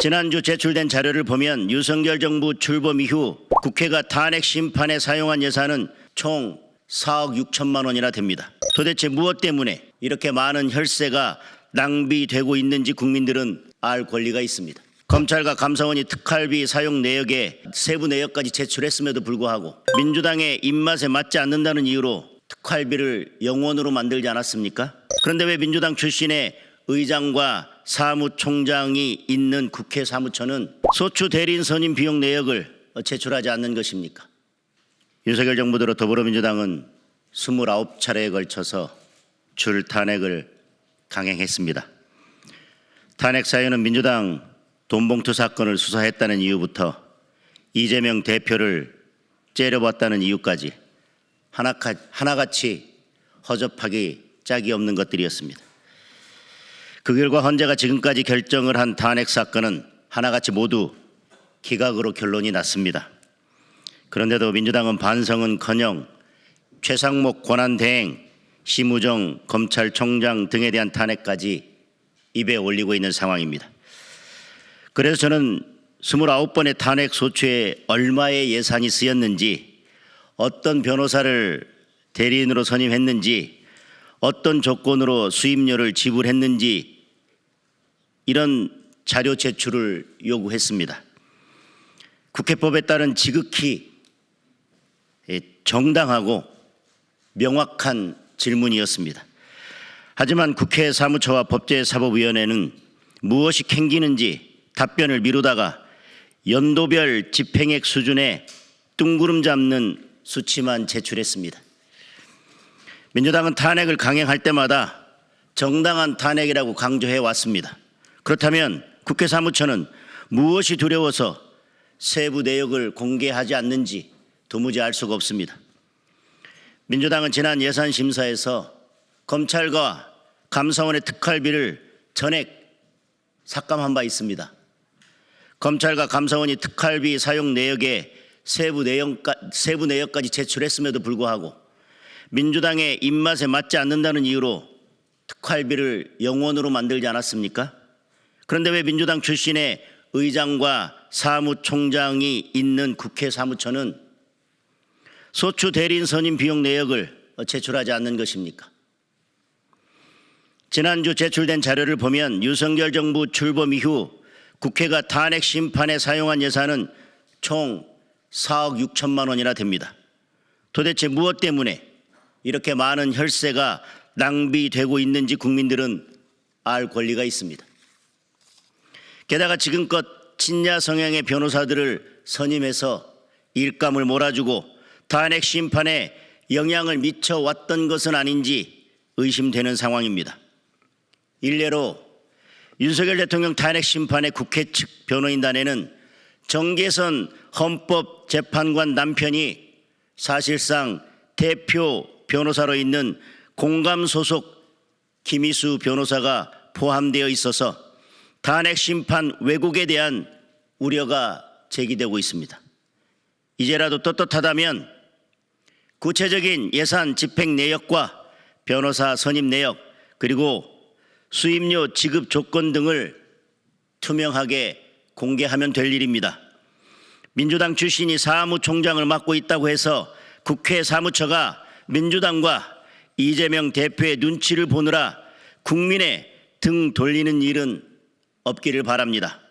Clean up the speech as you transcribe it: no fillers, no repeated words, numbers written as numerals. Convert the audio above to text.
지난주 제출된 자료를 보면 윤석열 정부 출범 이후 국회가 탄핵 심판에 사용한 예산은 총 4억 6천만 원이나 됩니다. 도대체 무엇 때문에 이렇게 많은 혈세가 낭비되고 있는지 국민들은 알 권리가 있습니다. 검찰과 감사원이 특활비 사용 내역에 세부 내역까지 제출했음에도 불구하고 민주당의 입맛에 맞지 않는다는 이유로 특활비를 영원으로 만들지 않았습니까? 그런데 왜 민주당 출신의 의장과 사무총장이 있는 국회 사무처는 소추 대리인 선임 비용 내역을 제출하지 않는 것입니까? 윤석열 정부 들어 더불어민주당은 29차례에 걸쳐서 줄 탄핵을 강행했습니다. 탄핵 사유는 민주당 돈봉투 사건을 수사했다는 이유부터 이재명 대표를 째려봤다는 이유까지 하나같이 허접하기 짝이 없는 것들이었습니다. 그 결과 헌재가 지금까지 결정을 한 탄핵 사건은 하나같이 모두 기각으로 결론이 났습니다. 그런데도 민주당은 반성은커녕 최상목 권한대행, 심우정 검찰총장 등에 대한 탄핵까지 입에 올리고 있는 상황입니다. 그래서 저는 29번의 탄핵 소추에 얼마의 예산이 쓰였는지, 어떤 변호사를 대리인으로 선임했는지, 어떤 조건으로 수임료를 지불했는지 이런 자료 제출을 요구했습니다. 국회법에 따른 지극히 정당하고 명확한 질문이었습니다. 하지만 국회 사무처와 법제사법위원회는 무엇이 캥기는지 답변을 미루다가 연도별 집행액 수준의 뜬구름 잡는 수치만 제출했습니다. 민주당은 탄핵을 강행할 때마다 정당한 탄핵이라고 강조해 왔습니다. 그렇다면 국회 사무처는 무엇이 두려워서 세부 내역을 공개하지 않는지 도무지 알 수가 없습니다. 민주당은 지난 예산심사에서 검찰과 감사원의 특활비를 전액 삭감한 바 있습니다. 검찰과 감사원이 특활비 사용 내역에 세부 내역까지 제출했음에도 불구하고 민주당의 입맛에 맞지 않는다는 이유로 특활비를 영원으로 만들지 않았습니까? 그런데 왜 민주당 출신의 의장과 사무총장이 있는 국회 사무처는 소추 대리인 선임 비용 내역을 제출하지 않는 것입니까? 지난주 제출된 자료를 보면 윤석열 정부 출범 이후 국회가 탄핵 심판에 사용한 예산은 총 4억 6천만 원이나 됩니다. 도대체 무엇 때문에 이렇게 많은 혈세가 낭비되고 있는지 국민들은 알 권리가 있습니다. 게다가 지금껏 친야 성향의 변호사들을 선임해서 일감을 몰아주고 탄핵 심판에 영향을 미쳐왔던 것은 아닌지 의심되는 상황입니다. 일례로 윤석열 대통령 탄핵 심판의 국회 측 변호인단에는 정계선 헌법재판관 남편이 사실상 대표 변호사로 있는 공감 소속 김희수 변호사가 포함되어 있어서 탄핵 심판 왜곡에 대한 우려가 제기되고 있습니다. 이제라도 떳떳하다면 구체적인 예산 집행 내역과 변호사 선임 내역 그리고 수임료 지급 조건 등을 투명하게 공개하면 될 일입니다. 민주당 출신이 사무총장을 맡고 있다고 해서 국회 사무처가 민주당과 이재명 대표의 눈치를 보느라 국민의 등 돌리는 일은 없기를 바랍니다.